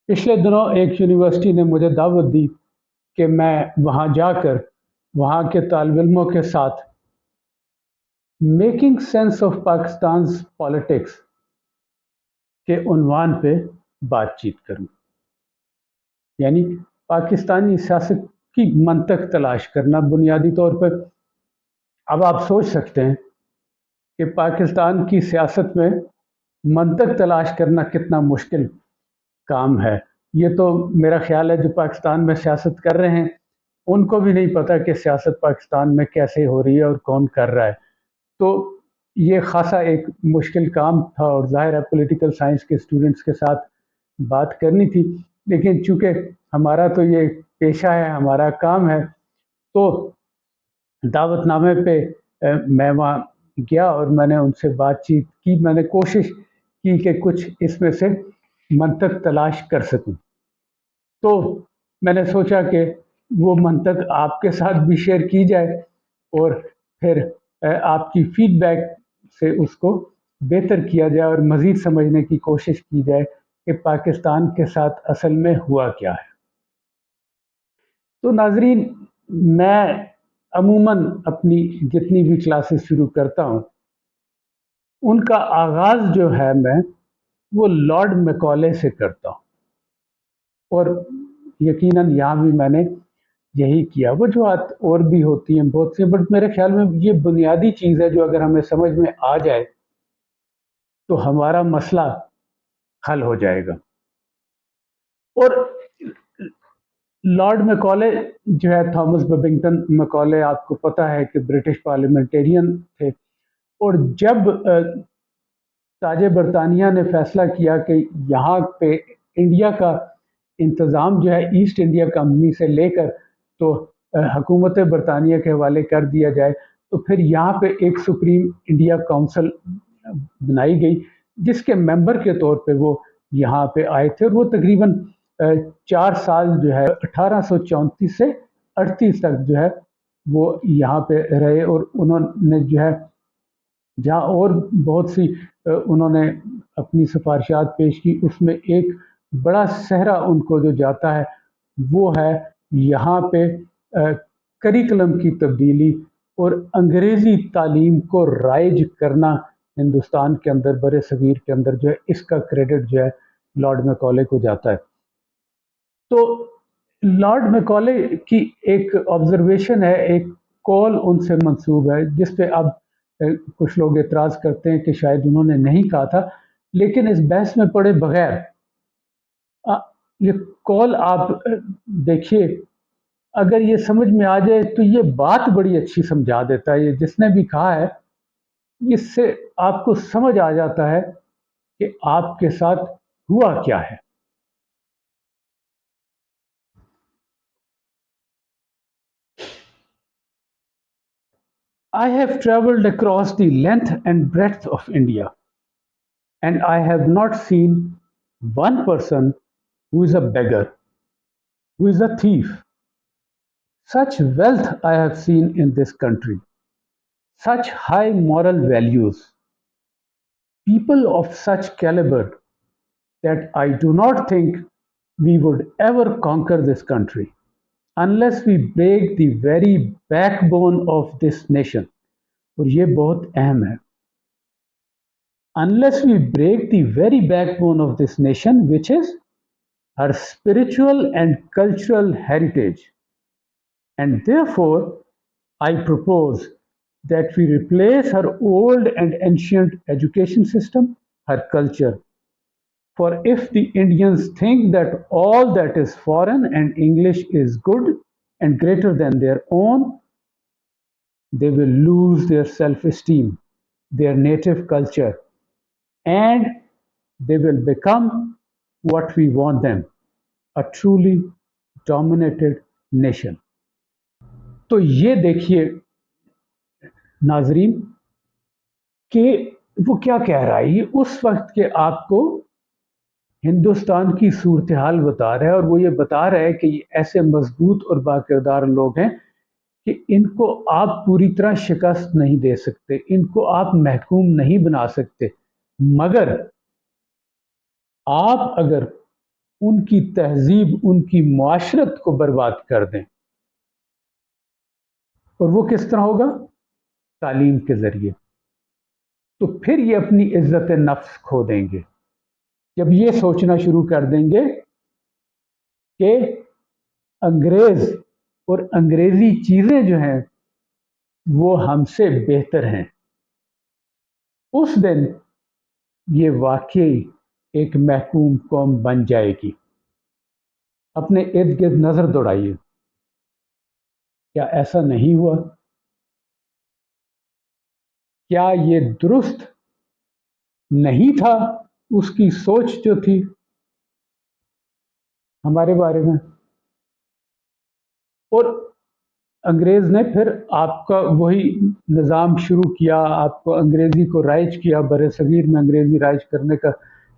پچھلے دنوں ایک یونیورسٹی نے مجھے دعوت دی کہ میں وہاں جا کر وہاں کے طالب علموں کے ساتھ making sense of Pakistan's politics کے عنوان پہ بات چیت کروں، یعنی پاکستانی سیاست کی منطق تلاش کرنا بنیادی طور پر۔ اب آپ سوچ سکتے ہیں کہ پاکستان کی سیاست میں منطق تلاش کرنا کتنا مشکل کام ہے۔ یہ تو میرا خیال ہے جو پاکستان میں سیاست کر رہے ہیں ان کو بھی نہیں پتہ کہ سیاست پاکستان میں کیسے ہو رہی ہے اور کون کر رہا ہے۔ تو یہ خاصا ایک مشکل کام تھا، اور ظاہر ہے پولیٹیکل سائنس کے اسٹوڈنٹس کے ساتھ بات کرنی تھی، لیکن چونکہ ہمارا تو یہ پیشہ ہے، ہمارا کام ہے، تو دعوت نامے پہ میں وہاں گیا اور میں نے ان سے بات چیت کی۔ میں نے کوشش کی کہ کچھ اس میں سے منطق تلاش کر سکوں، تو میں نے سوچا کہ وہ منطق آپ کے ساتھ بھی شیئر کی جائے، اور پھر آپ کی فیڈ بیک سے اس کو بہتر کیا جائے اور مزید سمجھنے کی کوشش کی جائے کہ پاکستان کے ساتھ اصل میں ہوا کیا ہے۔ تو ناظرین، میں عموماً اپنی جتنی بھی کلاسز شروع کرتا ہوں ان کا آغاز جو ہے میں وہ لارڈ میکالے سے کرتا ہوں، اور یقیناً یہاں بھی میں نے یہی کیا۔ وجوہات اور بھی ہوتی ہیں بہت سی، بٹ میرے خیال میں یہ بنیادی چیز ہے جو اگر ہمیں سمجھ میں آ جائے تو ہمارا مسئلہ حل ہو جائے گا۔ اور لارڈ میکالے جو ہے، تھامس ببنگٹن میکالے، آپ کو پتہ ہے کہ برٹش پارلیمنٹرین تھے، اور جب تاج برطانیہ نے فیصلہ کیا کہ یہاں پہ انڈیا کا انتظام جو ہے ایسٹ انڈیا کمپنی سے لے کر تو حکومت برطانیہ کے حوالے کر دیا جائے، تو پھر یہاں پہ ایک سپریم انڈیا کونسل بنائی گئی جس کے ممبر کے طور پہ وہ یہاں پہ آئے تھے، اور وہ تقریباً 4 سال جو ہے 1834 سے 38 تک جو ہے وہ یہاں پہ رہے، اور انہوں نے جو ہے جہاں اور بہت سی انہوں نے اپنی سفارشات پیش کی، اس میں ایک بڑا صحرا ان کو جو جاتا ہے وہ ہے یہاں پہ کریکلم کی تبدیلی اور انگریزی تعلیم کو رائج کرنا ہندوستان کے اندر، بر صغیر کے اندر جو ہے اس کا کریڈٹ جو ہے لارڈ میکالے کو جاتا ہے۔ تو لارڈ میکالے کی ایک آبزرویشن ہے، ایک کال ان سے منسوب ہے، جس پہ اب کچھ لوگ اعتراض کرتے ہیں کہ شاید انہوں نے نہیں کہا تھا، لیکن اس بحث میں پڑے بغیر یہ کال آپ دیکھیے، اگر یہ سمجھ میں آ جائے تو یہ بات بڑی اچھی سمجھا دیتا ہے۔ یہ جس نے بھی کہا ہے اس سے آپ کو سمجھ آ جاتا ہے کہ آپ کے ساتھ ہوا کیا ہے۔ I have traveled across the length and breadth of India, and I have not seen one person who is a beggar, who is a thief. Such wealth I have seen in this country, such high moral values, people of such caliber that I do not think we would ever conquer this country unless we break the very backbone of this nation. اور یہ بہت اہم ہے، unless we break the very backbone of this nation, which is her spiritual and cultural heritage. And therefore, I propose that we replace her old and ancient education system, her culture. For if the Indians think that all that is foreign and English is good and greater than their own, they will lose their self-esteem, their native culture, and they will become what we want them, a truly dominated nation. تو یہ دیکھیے ناظرین کہ وہ کیا کہہ رہا ہے، یہ اس وقت کے آپ کو ہندوستان کی صورتحال بتا رہا ہے، اور وہ یہ بتا رہا ہے کہ یہ ایسے مضبوط اور باکردار لوگ ہیں کہ ان کو آپ پوری طرح شکست نہیں دے سکتے، ان کو آپ محکوم نہیں بنا سکتے، مگر آپ اگر ان کی تہذیب، ان کی معاشرت کو برباد کر دیں. اور وہ کس طرح ہوگا؟ تعلیم کے ذریعے. تو پھر یہ اپنی عزت نفس کھو دیں گے جب یہ سوچنا شروع کر دیں گے کہ انگریز اور انگریزی چیزیں جو ہیں وہ ہم سے بہتر ہیں. اس دن یہ واقعی ایک محکوم قوم بن جائے گی. اپنے ارد گرد نظر دوڑائیے، کیا ایسا نہیں ہوا؟ کیا یہ درست نہیں تھا اس کی سوچ جو تھی ہمارے بارے میں؟ اور انگریز نے پھر آپ کا وہی نظام شروع کیا، آپ کو انگریزی کو رائج کیا. بر صغیر میں انگریزی رائج کرنے کا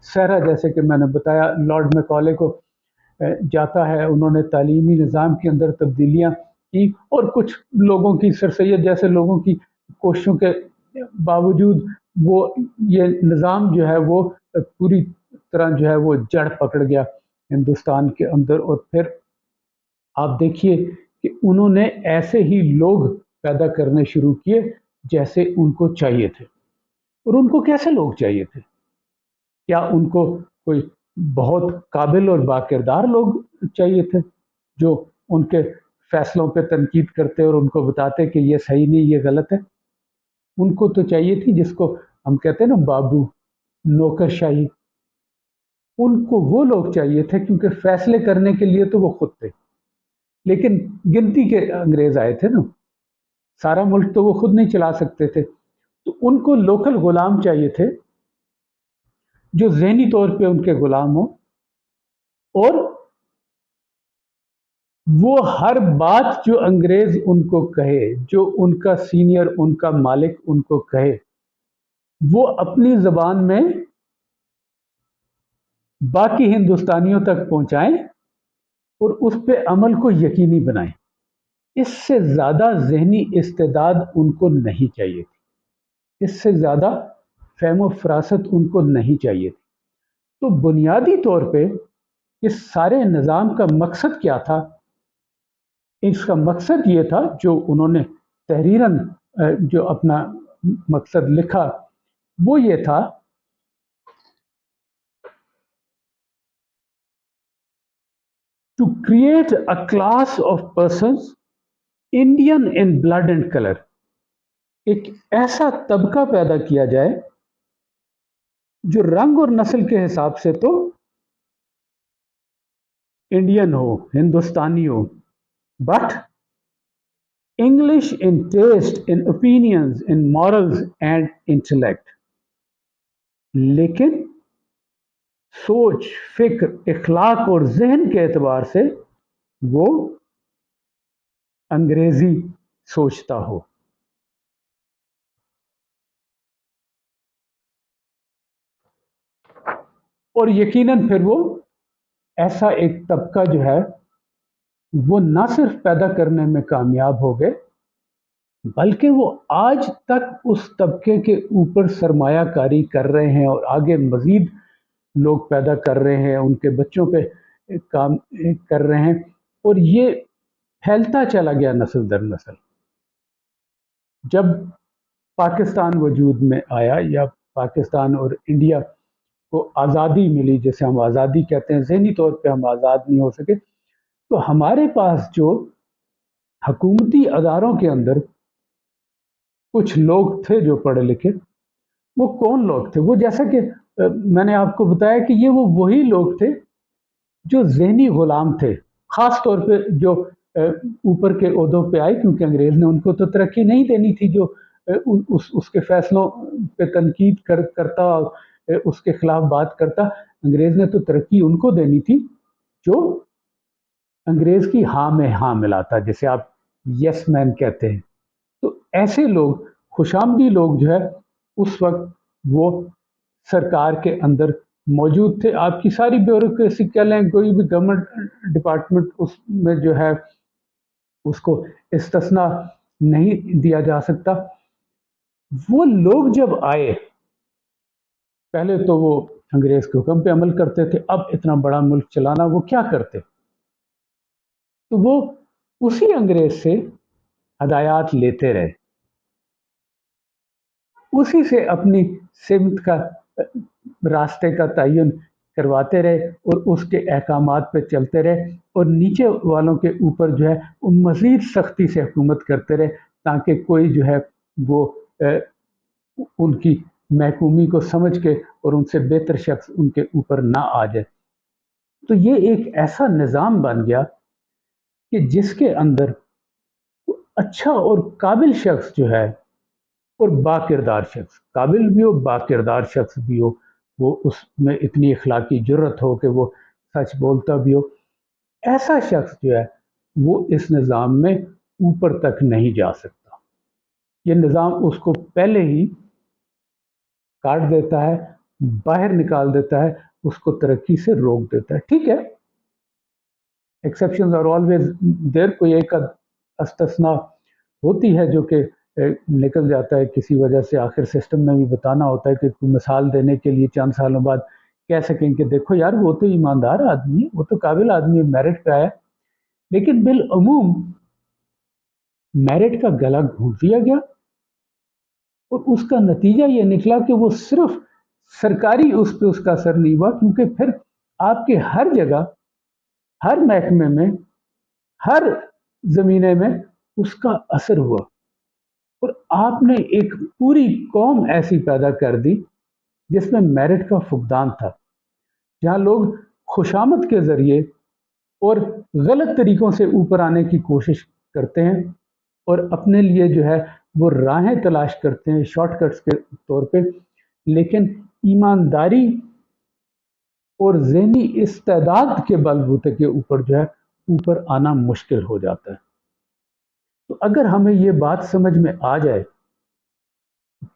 صحرا، جیسے کہ میں نے بتایا، لارڈ میکالے کو جاتا ہے. انہوں نے تعلیمی نظام کے اندر تبدیلیاں کی، اور کچھ لوگوں کی، سر سید جیسے لوگوں کی کوششوں کے باوجود وہ یہ نظام جو ہے وہ پوری طرح جو ہے وہ جڑ پکڑ گیا ہندوستان کے اندر. اور پھر آپ دیکھیے کہ انہوں نے ایسے ہی لوگ پیدا کرنے شروع کیے جیسے ان کو چاہیے تھے. اور ان کو کیسے لوگ چاہیے تھے؟ کیا ان کو کوئی بہت قابل اور باکردار لوگ چاہیے تھے جو ان کے فیصلوں پہ تنقید کرتے اور ان کو بتاتے کہ یہ صحیح نہیں، یہ غلط ہے؟ ان کو تو چاہیے تھی جس کو ہم کہتے ہیں نا بابو، نوکر شاہی. ان کو وہ لوگ چاہیے تھے کیونکہ فیصلے کرنے کے لیے تو وہ خود تھے، لیکن گنتی کے انگریز آئے تھے نا، سارا ملک تو وہ خود نہیں چلا سکتے تھے. تو ان کو لوکل غلام چاہیے تھے جو ذہنی طور پہ ان کے غلام ہوں، اور وہ ہر بات جو انگریز ان کو کہے، جو ان کا سینئر، ان کا مالک ان کو کہے، وہ اپنی زبان میں باقی ہندوستانیوں تک پہنچائیں اور اس پہ عمل کو یقینی بنائیں. اس سے زیادہ ذہنی استعداد ان کو نہیں چاہیے تھی، اس سے زیادہ فہم و فراست ان کو نہیں چاہیے تھی. تو بنیادی طور پہ اس سارے نظام کا مقصد کیا تھا؟ اس کا مقصد یہ تھا، جو انہوں نے تحریراً جو اپنا مقصد لکھا، وہ یہ تھا to create a class of persons Indian in blood and color. ایک ایسا طبقہ پیدا کیا جائے جو رنگ اور نسل کے حساب سے تو انڈین ہو، ہندوستانی ہو، but English in taste, in opinions, in morals and intellect. لیکن سوچ، فکر، اخلاق اور ذہن کے اعتبار سے وہ انگریزی سوچتا ہو. اور یقیناً پھر وہ ایسا ایک طبقہ جو ہے وہ نہ صرف پیدا کرنے میں کامیاب ہو گئے، بلکہ وہ آج تک اس طبقے کے اوپر سرمایہ کاری کر رہے ہیں، اور آگے مزید لوگ پیدا کر رہے ہیں، ان کے بچوں پہ کام کر رہے ہیں، اور یہ پھیلتا چلا گیا نسل در نسل. جب پاکستان وجود میں آیا، یا پاکستان اور انڈیا کو آزادی ملی، جیسے ہم آزادی کہتے ہیں، ذہنی طور پہ ہم آزاد نہیں ہو سکے، تو ہمارے پاس جو حکومتی اداروں کے اندر کچھ لوگ تھے جو پڑھے لکھے. وہ کون لوگ تھے؟ وہ جیسا کہ میں نے آپ کو بتایا کہ یہ وہی لوگ تھے جو ذہنی غلام تھے، خاص طور پہ جو اوپر کے عہدوں پہ آئے، کیونکہ انگریز نے ان کو تو ترقی نہیں دینی تھی. جو اس کے فیصلوں پہ تنقید کرتا، اس کے خلاف بات کرتا، انگریز نے تو ترقی ان کو دینی تھی جو انگریز کی ہاں میں ہاں ملاتا، جسے آپ یس مین کہتے ہیں. تو ایسے لوگ، خوشامدی لوگ جو ہے اس وقت وہ سرکار کے اندر موجود تھے. آپ کی ساری بیوروکریسی کہہ لیں، کوئی بھی گورنمنٹ ڈپارٹمنٹ اس میں جو ہے اس کو استثنا نہیں دیا جا سکتا. وہ لوگ جب آئے، پہلے تو وہ انگریز کے حکم پہ عمل کرتے تھے، اب اتنا بڑا ملک چلانا وہ کیا کرتے؟ تو وہ اسی انگریز سے ہدایات لیتے رہے، اسی سے اپنی سمت کا راستے کا تعین کرواتے رہے اور اس کے احکامات پہ چلتے رہے، اور نیچے والوں کے اوپر جو ہے وہ مزید سختی سے حکومت کرتے رہے تاکہ کوئی جو ہے وہ ان کی محکومی کو سمجھ کے اور ان سے بہتر شخص ان کے اوپر نہ آ جائے۔ تو یہ ایک ایسا نظام بن گیا کہ جس کے اندر اچھا اور قابل شخص جو ہے اور با کردار شخص، قابل بھی ہو با کردار شخص بھی ہو، وہ اس میں اتنی اخلاقی جرت ہو کہ وہ سچ بولتا بھی ہو، ایسا شخص جو ہے وہ اس نظام میں اوپر تک نہیں جا سکتا۔ یہ نظام اس کو پہلے ہی کاٹ دیتا ہے، باہر نکال دیتا ہے، اس کو ترقی سے روک دیتا ہے۔ ٹھیک ہے، ایکسیپشنز آر آلویز دیر، کوئی ایک استثنا ہوتی ہے جو کہ نکل جاتا ہے کسی وجہ سے، آخر سسٹم میں بھی بتانا ہوتا ہے کہ کوئی مثال دینے کے لیے چند سالوں بعد کہہ سکیں کہ دیکھو یار وہ تو ایماندار آدمی ہے، وہ تو قابل آدمی ہے، میرٹ پہ آیا، لیکن بالعموم میرٹ کا گلا گھونٹ دیا گیا اور اس کا نتیجہ یہ نکلا کہ وہ صرف سرکاری اس پہ اس کا اثر نہیں ہوا، کیونکہ پھر آپ کے ہر جگہ، ہر محکمے میں، ہر زمینے میں اس کا اثر ہوا، اور آپ نے ایک پوری قوم ایسی پیدا کر دی جس میں میرٹ کا فقدان تھا، جہاں لوگ خوشامد کے ذریعے اور غلط طریقوں سے اوپر آنے کی کوشش کرتے ہیں اور اپنے لیے جو ہے وہ راہیں تلاش کرتے ہیں شارٹ کٹس کے طور پہ، لیکن ایمانداری اور ذہنی استعداد کے بل بوتے کے اوپر جو ہے اوپر آنا مشکل ہو جاتا ہے۔ تو اگر ہمیں یہ بات سمجھ میں آ جائے،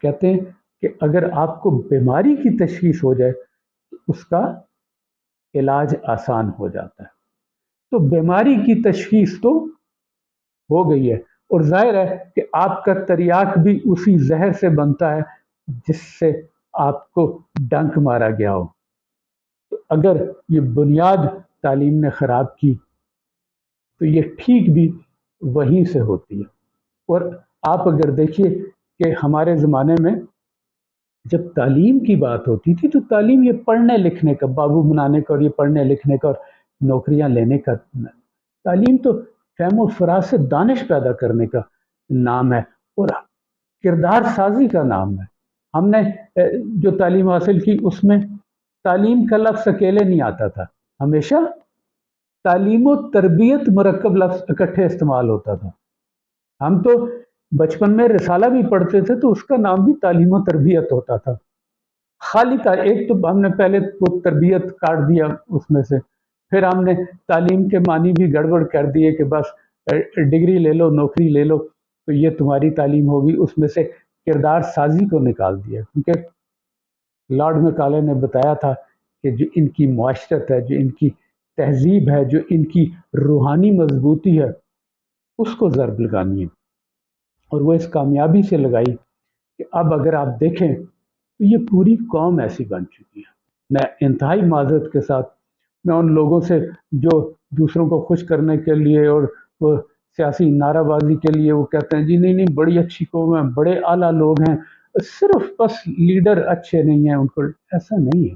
کہتے ہیں کہ اگر آپ کو بیماری کی تشخیص ہو جائے تو اس کا علاج آسان ہو جاتا ہے۔ تو بیماری کی تشخیص تو ہو گئی ہے، اور ظاہر ہے کہ آپ کا تریاک بھی اسی زہر سے بنتا ہے جس سے آپ کو ڈنک مارا گیا ہو۔ تو اگر یہ بنیاد تعلیم نے خراب کی تو یہ ٹھیک بھی وہیں سے ہوتی ہے۔ اور آپ اگر دیکھیے کہ ہمارے زمانے میں جب تعلیم کی بات ہوتی تھی تو تعلیم یہ پڑھنے لکھنے کا، بابو بنانے کا اور یہ پڑھنے لکھنے کا اور نوکریاں لینے کا، تعلیم تو فہم و فراست دانش پیدا کرنے کا نام ہے اور کردار سازی کا نام ہے۔ ہم نے جو تعلیم حاصل کی اس میں تعلیم کا لفظ اکیلے نہیں آتا تھا، ہمیشہ تعلیم و تربیت مرکب لفظ اکٹھے استعمال ہوتا تھا۔ ہم تو بچپن میں رسالہ بھی پڑھتے تھے تو اس کا نام بھی تعلیم و تربیت ہوتا تھا، خالی ایک تو ہم نے پہلے وہ تربیت کاٹ دیا اس میں سے، پھر ہم نے تعلیم کے معنی بھی گڑبڑ کر دیے کہ بس ڈگری لے لو، نوکری لے لو تو یہ تمہاری تعلیم ہوگی، اس میں سے کردار سازی کو نکال دیا، کیونکہ لارڈ میکالے نے بتایا تھا کہ جو ان کی معاشرت ہے، جو ان کی تہذیب ہے، جو ان کی روحانی مضبوطی ہے، اس کو ضرب لگانی ہے، اور وہ اس کامیابی سے لگائی کہ اب اگر آپ دیکھیں تو یہ پوری قوم ایسی بن چکی ہے۔ میں انتہائی معذرت کے ساتھ میں ان لوگوں سے جو دوسروں کو خوش کرنے کے لیے اور وہ سیاسی نعرہ بازی کے لیے وہ کہتے ہیں جی نہیں بڑی اچھی قوم ہے، بڑے اعلیٰ لوگ ہیں، صرف بس لیڈر اچھے نہیں ہیں ان کو، ایسا نہیں ہے۔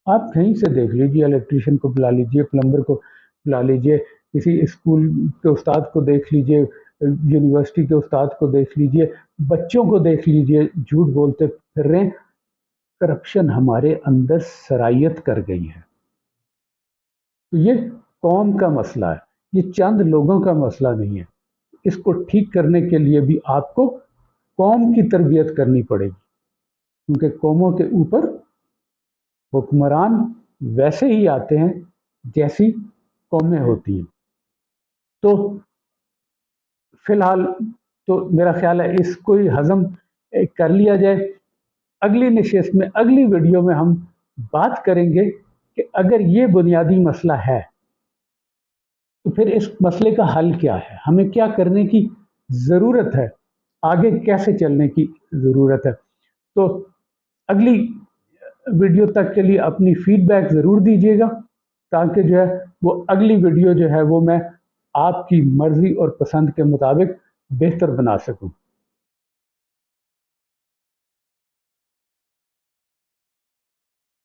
آپ کہیں سے دیکھ لیجیے، الیکٹریشین کو بلا لیجیے، پلمبر کو بلا لیجیے، کسی اسکول کے استاد کو دیکھ لیجیے، یونیورسٹی کے استاد کو دیکھ لیجیے، بچوں کو دیکھ لیجیے، جھوٹ بولتے پھر رہے ہیں۔ کرپشن ہمارے اندر سرایت کر گئی ہے۔ تو یہ قوم کا مسئلہ ہے، یہ چند لوگوں کا مسئلہ نہیں ہے۔ اس کو ٹھیک کرنے کے لیے بھی آپ کو قوم کی تربیت کرنی پڑے گی، کیونکہ قوموں کے اوپر حکمران ویسے ہی آتے ہیں جیسی قومیں ہوتی ہیں۔ تو فی الحال تو میرا خیال ہے اس کو ہی ہضم کر لیا جائے۔ اگلی نشست میں، اگلی ویڈیو میں ہم بات کریں گے کہ اگر یہ بنیادی مسئلہ ہے تو پھر اس مسئلے کا حل کیا ہے، ہمیں کیا کرنے کی ضرورت ہے، آگے کیسے چلنے کی ضرورت ہے۔ تو اگلی ویڈیو تک کے لیے اپنی فیڈ بیک ضرور دیجیے گا، تاکہ جو ہے وہ اگلی ویڈیو جو ہے وہ میں آپ کی مرضی اور پسند کے مطابق بہتر بنا سکوں۔